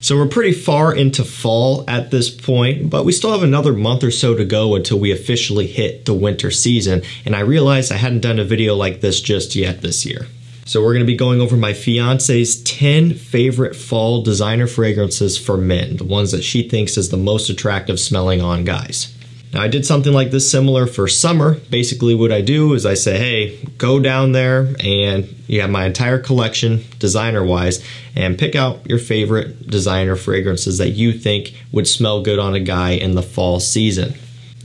So we're pretty far into fall at this point, but we still have another month or so to go until we officially hit the winter season, and I realized I hadn't done a video like this just yet this year. So we're going to be going over my fiance's 10 favorite fall designer fragrances for men, the ones that she thinks is the most attractive smelling on guys. Now I did something like this similar for summer. Basically what I do is I say, hey, go down there and you have my entire collection designer wise and pick out your favorite designer fragrances that you think would smell good on a guy in the fall season.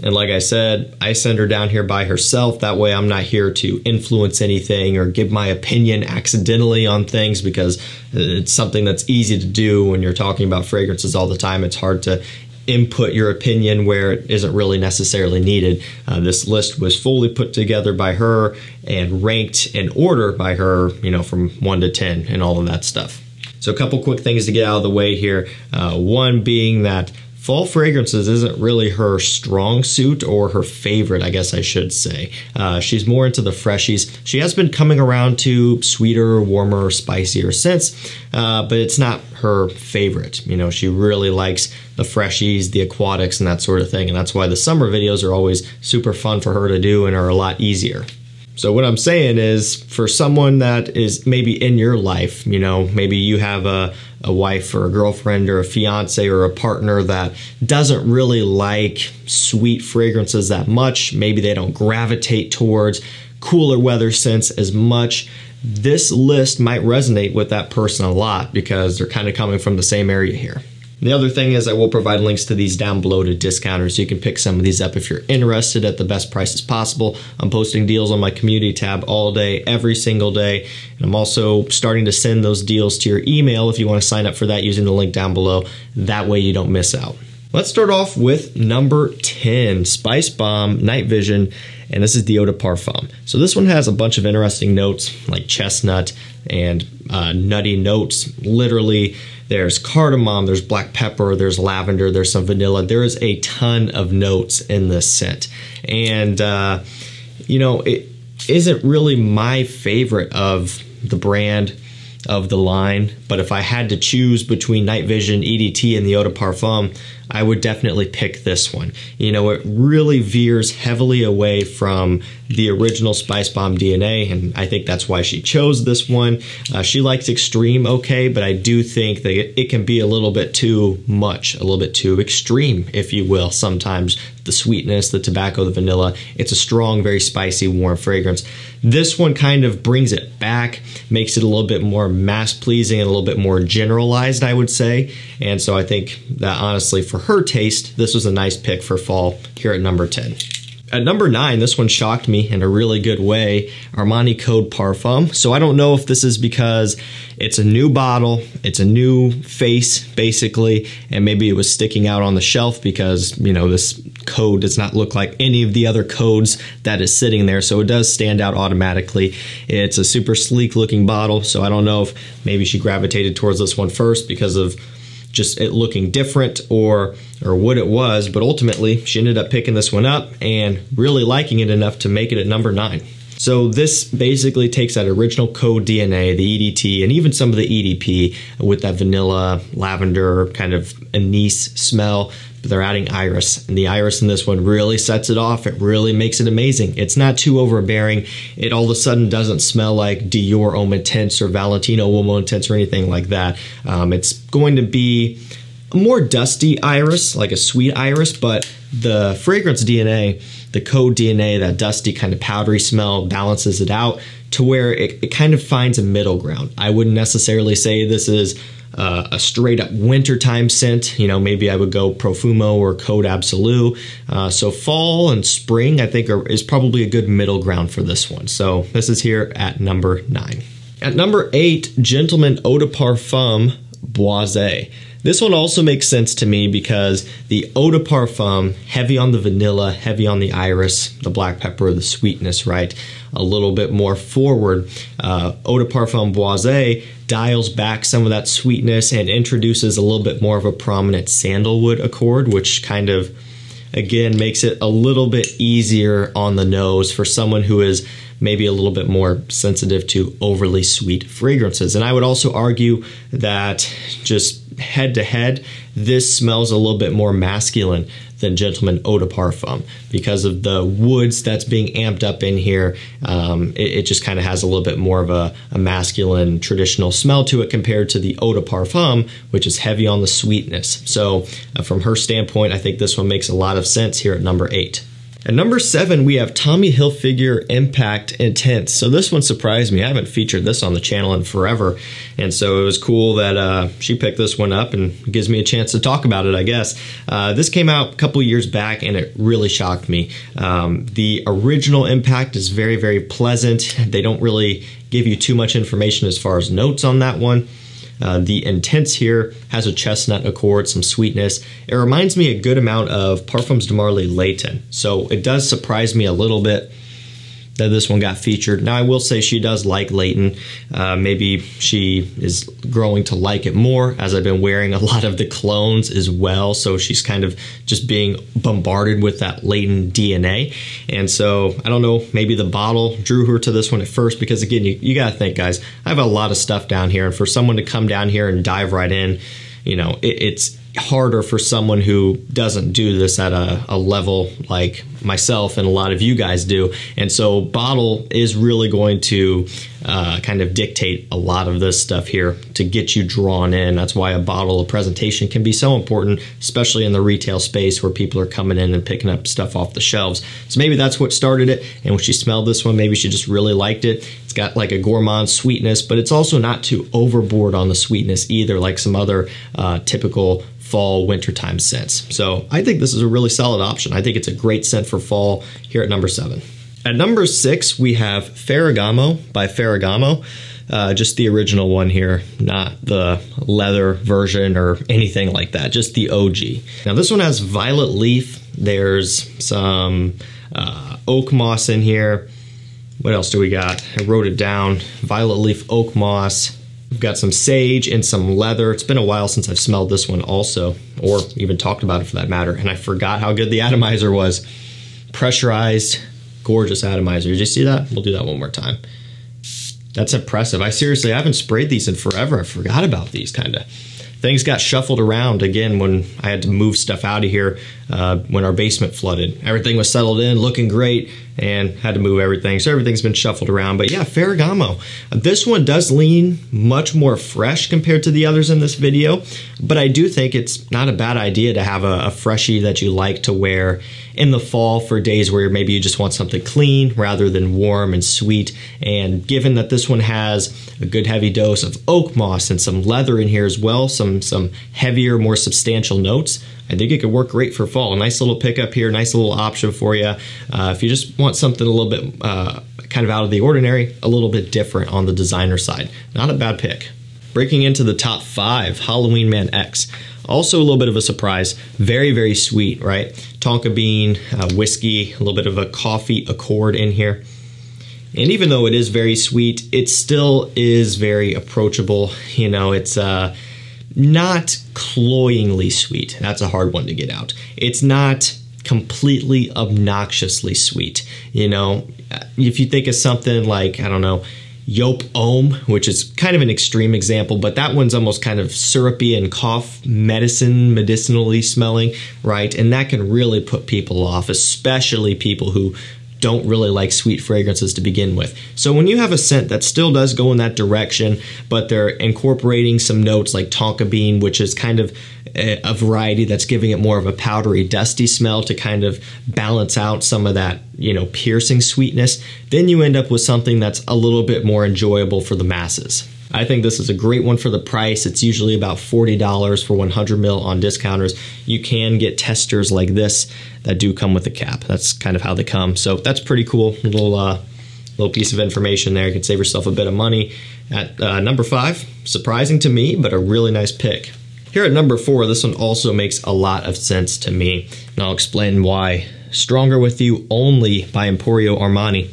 And like I said, I send her down here by herself. That way I'm not here to influence anything or give my opinion accidentally on things, because it's something that's easy to do when you're talking about fragrances all the time. It's hard to input your opinion where it isn't really necessarily needed. This list was fully put together by her and ranked in order by her, you know, from 1 to 10 and all of that stuff. So a couple quick things to get out of the way here. One being that fall fragrances isn't really her strong suit, or her favorite, I guess I should say. She's more into the freshies. She has been coming around to sweeter, warmer, spicier scents, but it's not her favorite. You know, she really likes the freshies, the aquatics, and that sort of thing, and that's why the summer videos are always super fun for her to do and are a lot easier. So what I'm saying is, for someone that is maybe in your life, you know, maybe you have a wife or a girlfriend or a fiance or a partner that doesn't really like sweet fragrances that much, maybe they don't gravitate towards cooler weather scents as much, this list might resonate with that person a lot because they're kind of coming from the same area here. The other thing is I will provide links to these down below to discounters, so you can pick some of these up if you're interested at the best prices possible. I'm posting deals on my community tab all day, every single day, and I'm also starting to send those deals to your email if you want to sign up for that using the link down below. That way you don't miss out. Let's start off with number 10, Spice Bomb Night Vision, and this is the Eau de Parfum. So this one has a bunch of interesting notes like chestnut and nutty notes. Literally, there's cardamom, there's black pepper, there's lavender, there's some vanilla. There is a ton of notes in this scent. And, you know, it isn't really my favorite of the brand, of the line, but if I had to choose between Night Vision, EDT, and the Eau de Parfum, I would definitely pick this one. You know, it really veers heavily away from the original Spice Bomb DNA, and I think that's why she chose this one. She likes extreme okay, but I do think that it can be a little bit too much, a little bit too extreme, if you will, sometimes. The sweetness, the tobacco, the vanilla. It's a strong, very spicy, warm fragrance. This one kind of brings it back, makes it a little bit more mass-pleasing and a little bit more generalized, I would say. And so I think that honestly, for her taste, this was a nice pick for fall here at number 10. At number 9, this one shocked me in a really good way, Armani Code Parfum. So I don't know if this is because it's a new bottle, it's a new face basically, and maybe it was sticking out on the shelf because, you know, this code does not look like any of the other codes that is sitting there, so it does stand out automatically. It's a super sleek looking bottle, so I don't know if maybe she gravitated towards this one first because of just it looking different or what it was, but ultimately she ended up picking this one up and really liking it enough to make it at number 9. So this basically takes that original code DNA, the EDT, and even some of the EDP with that vanilla, lavender, kind of anise smell, but they're adding iris, and the iris in this one really sets it off. It really makes it amazing. It's not too overbearing. It all of a sudden doesn't smell like Dior Homme Intense or Valentino Homme Intense or anything like that. It's going to be a more dusty iris, like a sweet iris, but the fragrance DNA, the code DNA, that dusty kind of powdery smell balances it out to where it kind of finds a middle ground. I wouldn't necessarily say this is a straight up wintertime scent. You know, maybe I would go Profumo or Code Absolute. So fall and spring, I think, is probably a good middle ground for this one. So this is here at number 9. At number 8, Gentleman Eau de Parfum Boisee. This one also makes sense to me because the Eau de Parfum, heavy on the vanilla, heavy on the iris, the black pepper, the sweetness, right? A little bit more forward. Eau de Parfum Boisee dials back some of that sweetness and introduces a little bit more of a prominent sandalwood accord, which kind of, again, makes it a little bit easier on the nose for someone who is maybe a little bit more sensitive to overly sweet fragrances. And I would also argue that just head to head, this smells a little bit more masculine than Gentleman Eau de Parfum because of the woods that's being amped up in here. It just kind of has a little bit more of a masculine traditional smell to it compared to the Eau de Parfum, which is heavy on the sweetness. So from her standpoint, I think this one makes a lot of sense here at number 8. At number 7, we have Tommy Hilfiger Impact Intense. So this one surprised me. I haven't featured this on the channel in forever. And so it was cool that she picked this one up and gives me a chance to talk about it, I guess. This came out a couple years back and it really shocked me. The original Impact is very, very pleasant. They don't really give you too much information as far as notes on that one. The Intense here has a chestnut accord, some sweetness. It reminds me a good amount of Parfums de Marly Layton. So it does surprise me a little bit that this one got featured. Now I will say she does like Layton. Maybe she is growing to like it more as I've been wearing a lot of the clones as well. So she's kind of just being bombarded with that Layton DNA. And so I don't know, maybe the bottle drew her to this one at first because again, you gotta think guys, I have a lot of stuff down here and for someone to come down here and dive right in, you know, it's harder for someone who doesn't do this at a level like myself and a lot of you guys do. And so bottle is really going to kind of dictate a lot of this stuff here to get you drawn in. That's why a bottle of presentation can be so important, especially in the retail space where people are coming in and picking up stuff off the shelves. So maybe that's what started it. And when she smelled this one, maybe she just really liked it. It's got like a gourmand sweetness, but it's also not too overboard on the sweetness either, like some other typical fall wintertime scents. So I think this is a really solid option. I think it's a great scent for fall here at number 7. At number 6, we have Ferragamo by Ferragamo. Just the original one here, not the leather version or anything like that, just the OG. Now this one has violet leaf. There's some oak moss in here. What else do we got? I wrote it down. Violet leaf, oak moss. We've got some sage and some leather. It's been a while since I've smelled this one also, or even talked about it for that matter, and I forgot how good the atomizer was. Pressurized, gorgeous atomizer. Did you see that? We'll do that one more time. That's impressive. I haven't sprayed these in forever. I forgot about these kind of. Things got shuffled around again when I had to move stuff out of here when our basement flooded. Everything was settled in, looking great, and had to move everything. So everything's been shuffled around. But yeah, Ferragamo. This one does lean much more fresh compared to the others in this video. But I do think it's not a bad idea to have a freshie that you like to wear in the fall for days where maybe you just want something clean rather than warm and sweet. And given that this one has a good heavy dose of oak moss and some leather in here as well, some heavier, more substantial notes, I think it could work great for fall. A nice little pickup here, nice little option for you. If you just want something a little bit kind of out of the ordinary, a little bit different on the designer side. Not a bad pick. Breaking into the top 5, Halloween Man X. Also a little bit of a surprise. Very, very sweet, right? Tonka bean, whiskey, a little bit of a coffee accord in here. And even though it is very sweet, it still is very approachable. You know, it's not cloyingly sweet. That's a hard one to get out. It's not completely obnoxiously sweet. You know, if you think of something like, I don't know, Yop Homme, which is kind of an extreme example, but that one's almost kind of syrupy and cough medicinally smelling, right? And that can really put people off, especially people who don't really like sweet fragrances to begin with. So when you have a scent that still does go in that direction, but they're incorporating some notes like tonka bean, which is kind of a variety that's giving it more of a powdery, dusty smell to kind of balance out some of that, you know, piercing sweetness, then you end up with something that's a little bit more enjoyable for the masses. I think this is a great one for the price. It's usually about $40 for 100 ml on discounters. You can get testers like this that do come with a cap. That's kind of how they come. So that's pretty cool. Little piece of information there. You can save yourself a bit of money. At number 5, surprising to me, but a really nice pick. Here at number 4, this one also makes a lot of sense to me, and I'll explain why. Stronger With You Only by Emporio Armani.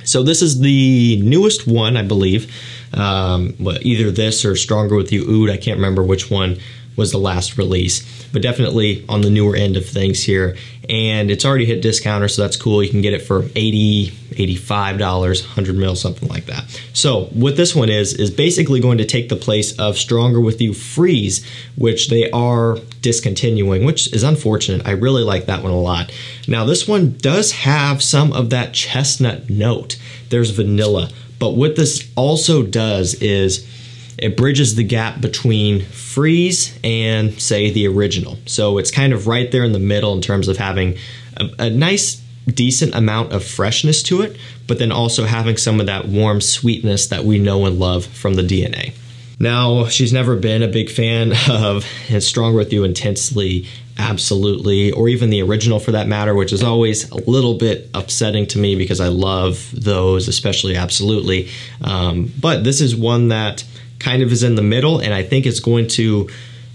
So this is the newest one, I believe. Either this or Stronger With You Oud. I can't remember which one was the last release, but definitely on the newer end of things here. And it's already hit discounter, so that's cool. You can get it for $80, $85, 100 mil, something like that. So what this one is basically going to take the place of Stronger With You Freeze, which they are discontinuing, which is unfortunate. I really like that one a lot. Now this one does have some of that chestnut note. There's vanilla, but what this also does is it bridges the gap between Freeze and, say, the original. So it's kind of right there in the middle in terms of having a nice, decent amount of freshness to it, but then also having some of that warm sweetness that we know and love from the DNA. Now, she's never been a big fan of Stronger With You Intensely, Absolutely, or even the original for that matter, which is always a little bit upsetting to me because I love those, especially Absolutely. But this is one that kind of is in the middle, and I think it's going to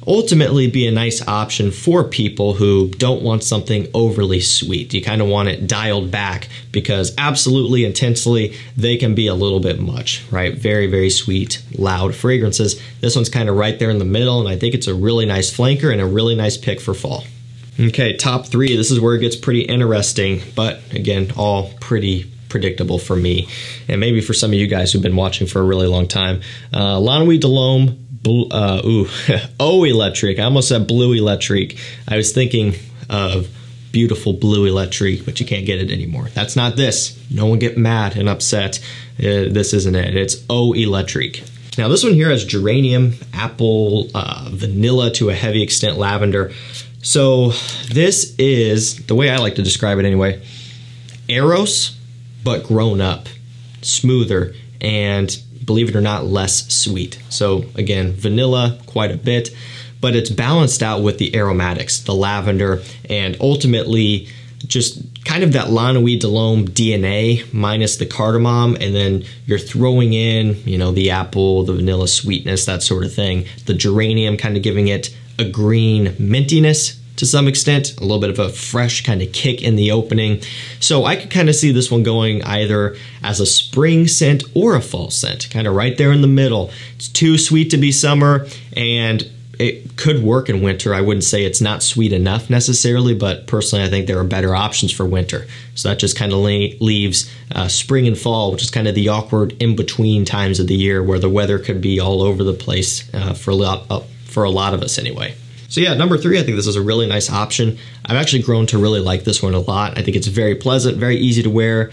ultimately be a nice option for people who don't want something overly sweet. You kind of want it dialed back because Absolutely, Intensely, they can be a little bit much, right? Very, very sweet, loud fragrances. This one's kind of right there in the middle, and I think it's a really nice flanker and a really nice pick for fall. Okay, top three. This is where it gets pretty interesting, but again, all pretty predictable for me, and maybe for some of you guys who've been watching for a really long time. La Nuit de l'Homme, Eau Electrique. I almost said Blue Electrique. I was thinking of Beautiful Blue Electrique, but you can't get it anymore. That's not this. No one get mad and upset. This isn't it. It's Eau Electrique. Now this one here has geranium, apple, vanilla to a heavy extent lavender. So this is, the way I like to describe it anyway, Eros, but grown up, smoother, and believe it or not, less sweet. So again, vanilla quite a bit, but it's balanced out with the aromatics, the lavender, and ultimately just kind of that La Nuit de l'Homme DNA minus the cardamom, and then you're throwing in, you know, the apple, the vanilla sweetness, that sort of thing. The geranium kind of giving it a green mintiness to some extent, a little bit of a fresh kind of kick in the opening. So I could kind of see this one going either as a spring scent or a fall scent, kind of right there in the middle. It's too sweet to be summer, and it could work in winter. I wouldn't say it's not sweet enough necessarily, but personally I think there are better options for winter. So that just kind of leaves spring and fall, which is kind of the awkward in-between times of the year where the weather could be all over the place for a lot of us anyway. So yeah, number three, I think this is a really nice option. I've actually grown to really like this one a lot. I think it's very pleasant, very easy to wear,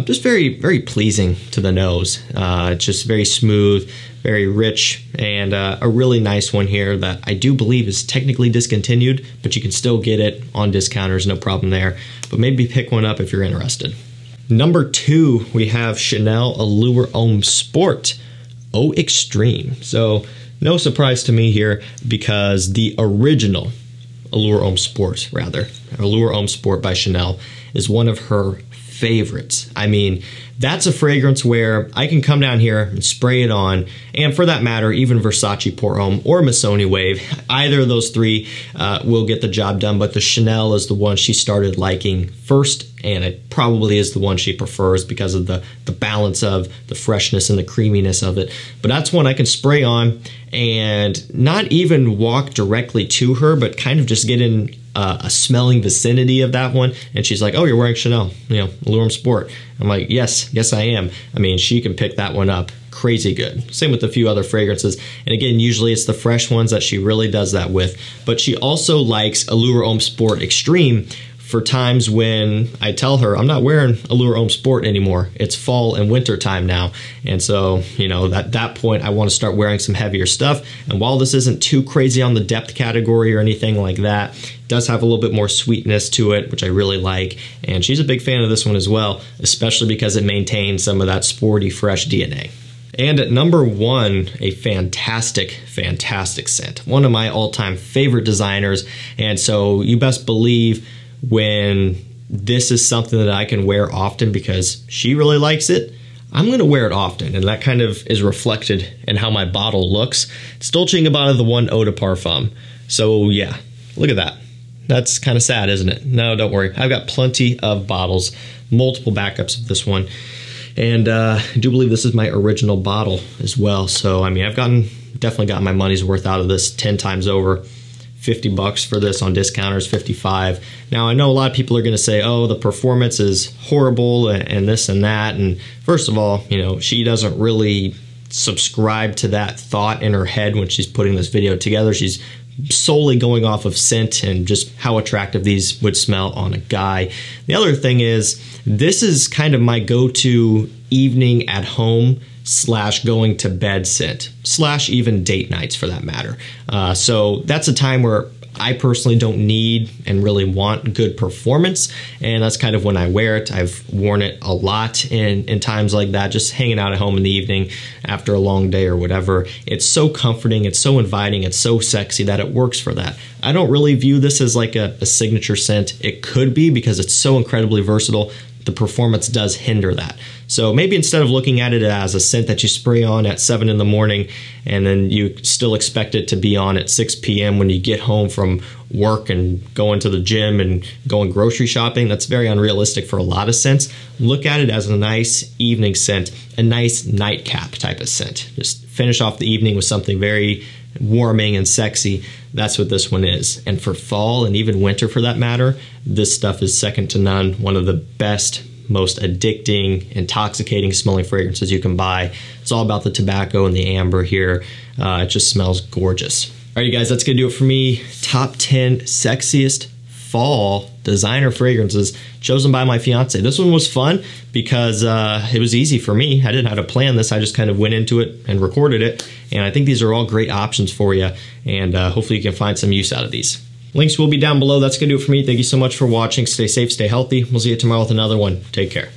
just very, very pleasing to the nose. It's just very smooth, very rich, and a really nice one here that I do believe is technically discontinued, but you can still get it on discounters, no problem there. But maybe pick one up if you're interested. Number two, we have Chanel Allure Homme Sport Eau Extreme. So no surprise to me here because the original Allure Homme Sport, Allure Homme Sport by Chanel, is one of her favorites. I mean, that's a fragrance where I can come down here and spray it on, and for that matter, even Versace Pour Homme or Missoni Wave, either of those three will get the job done, but the Chanel is the one she started liking first, and it probably is the one she prefers because of the balance of the freshness and the creaminess of it. But that's one I can spray on and not even walk directly to her, but kind of just get in a smelling vicinity of that one, and she's like, oh, you're wearing Chanel, you know, Allure Homme Sport. I'm like, yes, I am. I mean, she can pick that one up crazy good. Same with a few other fragrances, and again, usually it's the fresh ones that she really does that with, but she also likes Allure Homme Sport Extreme for times when I tell her I'm not wearing Allure Homme Sport anymore. It's fall and winter time now. And so, you know, at that point I want to start wearing some heavier stuff. And while this isn't too crazy on the depth category or anything like that, it does have a little bit more sweetness to it, which I really like. And she's a big fan of this one as well, especially because it maintains some of that sporty, fresh DNA. And at number one, a fantastic, fantastic scent. One of my all-time favorite designers. And so you best believe when this is something that I can wear often because she really likes it, I'm going to wear it often, and that kind of is reflected in how my bottle looks. It's Dolce & Gabbana, the one Eau de Parfum. So yeah, look at that. That's kind of sad, isn't it? No, don't worry. I've got plenty of bottles, multiple backups of this one, and I do believe this is my original bottle as well. So I mean, I've gotten definitely got my money's worth out of this 10 times over. $50 for this on discounters, $55. Now I know a lot of people are going to say, oh, the performance is horrible and this and that. And first of all, you know, she doesn't really subscribe to that thought in her head when she's putting this video together. She's solely going off of scent and just how attractive these would smell on a guy. The other thing is, this is kind of my go-to evening at home / going to bed scent / even date nights for that matter. So that's a time where I personally don't need and really want good performance, and that's kind of when I wear it. I've worn it a lot in times like that, just hanging out at home in the evening after a long day or whatever. It's so comforting, it's so inviting, it's so sexy that it works for that. I don't really view this as like a signature scent. It could be because it's so incredibly versatile. The performance does hinder that. So maybe instead of looking at it as a scent that you spray on at 7 in the morning and then you still expect it to be on at 6 p.m. when you get home from work and going to the gym and going grocery shopping, that's very unrealistic for a lot of scents. Look at it as a nice evening scent, a nice nightcap type of scent. Just finish off the evening with something very warming and sexy. That's what this one is. And for fall and even winter for that matter, this stuff is second to none. One of the best, most addicting, intoxicating smelling fragrances you can buy. It's all about the tobacco and the amber here. It just smells gorgeous. All right, you guys, that's gonna do it for me. Top 10 sexiest fall designer fragrances chosen by my fiance. This one was fun because it was easy for me. I didn't have to plan this. I just kind of went into it and recorded it. And I think these are all great options for you. And hopefully you can find some use out of these. Links will be down below. That's going to do it for me. Thank you so much for watching. Stay safe, stay healthy. We'll see you tomorrow with another one. Take care.